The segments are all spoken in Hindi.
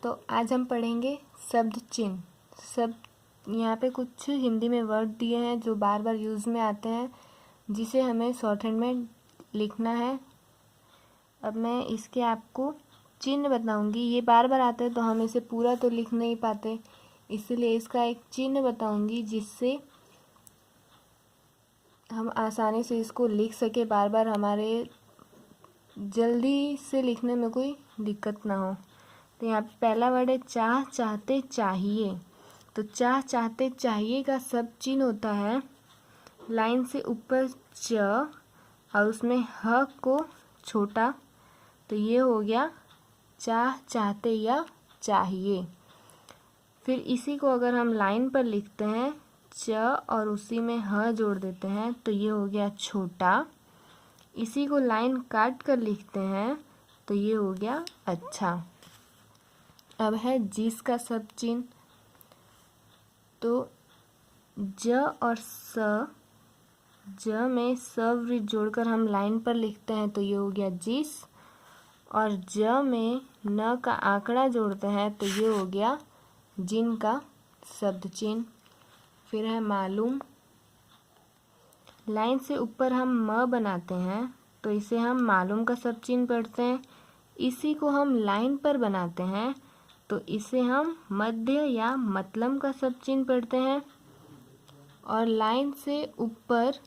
तो आज हम पढ़ेंगे शब्द चिन्ह। यहाँ पे कुछ हिंदी में वर्ड दिए हैं जो बार बार यूज़ में आते हैं, जिसे हमें शॉर्ट हैंड में लिखना है। अब मैं इसके आपको चिन्ह बताऊंगी। ये बार बार आते हैं तो हम इसे पूरा तो लिख नहीं पाते, इसलिए इसका एक चिन्ह बताऊंगी जिससे हम आसानी से इसको लिख सके, बार बार हमारे जल्दी से लिखने में कोई दिक्कत ना हो। तो यहाँ पे पहला वर्ड है चाह, चाहते, चाहिए। तो चाह, चाहते, चाहिए का सब चिन्ह होता है लाइन से ऊपर च और उसमें ह को छोटा, तो ये हो गया चाह, चाहते या चाहिए। फिर इसी को अगर हम लाइन पर लिखते हैं च और उसी में ह जोड़ देते हैं तो ये हो गया छोटा। इसी को लाइन काट कर लिखते हैं तो ये हो गया अच्छा। अब है जिस का सब चिन्ह। तो ज और स, ज में स वृत्त जोड़कर हम लाइन पर लिखते हैं तो ये हो गया जिस, और ज में न का आंकड़ा जोड़ते हैं तो ये हो गया जिन का शब्द चिन्ह। फिर है मालूम। लाइन से ऊपर हम म बनाते हैं तो इसे हम मालूम का शब्द चिन्ह पढ़ते हैं। इसी को हम लाइन पर बनाते हैं तो इसे हम मध्य या मतलब का शब्द चिन्ह पढ़ते हैं। और लाइन से ऊपर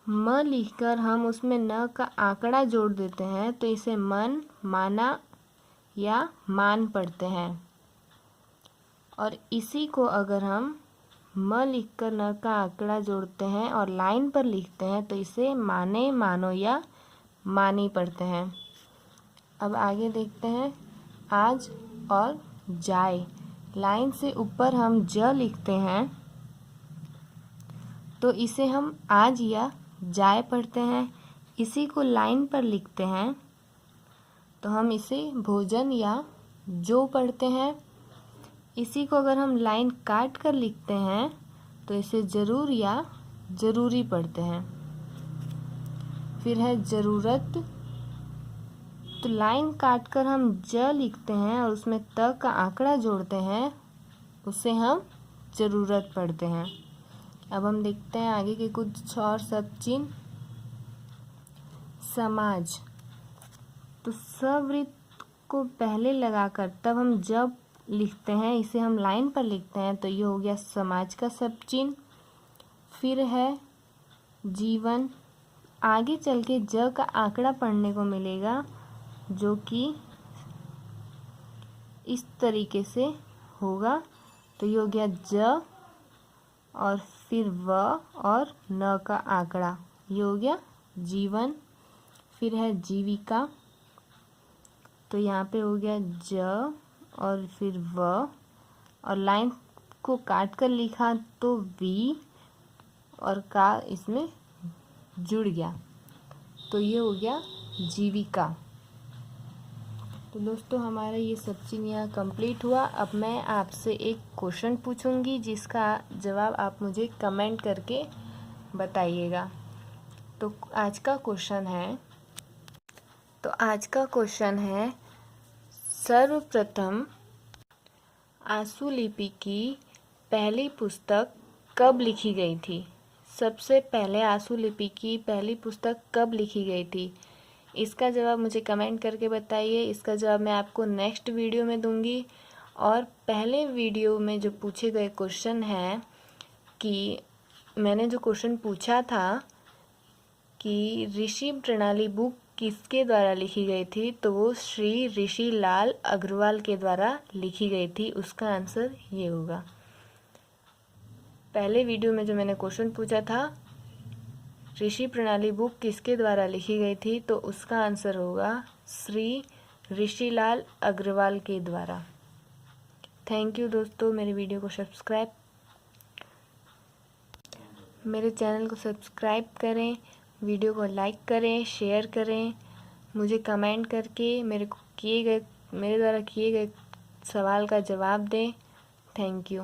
म लिखकर हम उसमें न का आंकड़ा जोड़ देते हैं तो इसे मन, माना या मान पढ़ते हैं। और इसी को अगर हम म लिखकर न का आंकड़ा जोड़ते हैं और लाइन पर लिखते हैं तो इसे माने, मानो या मानी पढ़ते हैं। अब आगे देखते हैं आज और जाए। लाइन से ऊपर हम ज लिखते हैं तो इसे हम आज या जाए पढ़ते हैं। इसी को लाइन पर लिखते हैं तो हम इसे भोजन या जो पढ़ते हैं। इसी को अगर हम लाइन काट कर लिखते हैं तो इसे जरूर या जरूरी पढ़ते हैं। फिर है जरूरत। तो लाइन काट कर हम ज लिखते हैं और उसमें त का आंकड़ा जोड़ते हैं, उसे हम जरूरत पढ़ते हैं। अब हम देखते हैं आगे के कुछ और शब्द चिन्ह। समाज। तो सवृत्त को पहले लगाकर तब हम जब लिखते हैं, इसे हम लाइन पर लिखते हैं तो ये हो गया समाज का शब्द चिन्ह। फिर है जीवन। आगे चल के ज का आंकड़ा पढ़ने को मिलेगा जो कि इस तरीके से होगा, तो ये हो गया ज और फिर व और न का आंकड़ा, ये हो गया जीवन। फिर है जीविका। तो यहाँ पे हो गया ज और फिर व और लाइन को काट कर लिखा तो वी और का इसमें जुड़ गया, तो ये हो गया जीविका। तो दोस्तों हमारा ये सब चीज़ यहाँ कंप्लीट हुआ। अब मैं आपसे एक क्वेश्चन पूछूंगी जिसका जवाब आप मुझे कमेंट करके बताइएगा। तो आज का क्वेश्चन है सर्वप्रथम आशुलिपि की पहली पुस्तक कब लिखी गई थी? सबसे पहले आशुलिपि की पहली पुस्तक कब लिखी गई थी? इसका जवाब मुझे कमेंट करके बताइए। इसका जवाब मैं आपको नेक्स्ट वीडियो में दूंगी। और पहले वीडियो में जो पूछे गए क्वेश्चन हैं कि मैंने जो क्वेश्चन पूछा था कि ऋषि प्रणाली बुक किसके द्वारा लिखी गई थी, तो वो श्री ऋषि लाल अग्रवाल के द्वारा लिखी गई थी। उसका आंसर ये होगा। पहले वीडियो में जो मैंने क्वेश्चन पूछा था ऋषि प्रणाली बुक किसके द्वारा लिखी गई थी, तो उसका आंसर होगा श्री ऋषिलाल अग्रवाल के द्वारा। थैंक यू दोस्तों। मेरे चैनल को सब्सक्राइब करें, वीडियो को लाइक करें, शेयर करें, मुझे कमेंट करके मेरे द्वारा किए गए सवाल का जवाब दें। Thank you.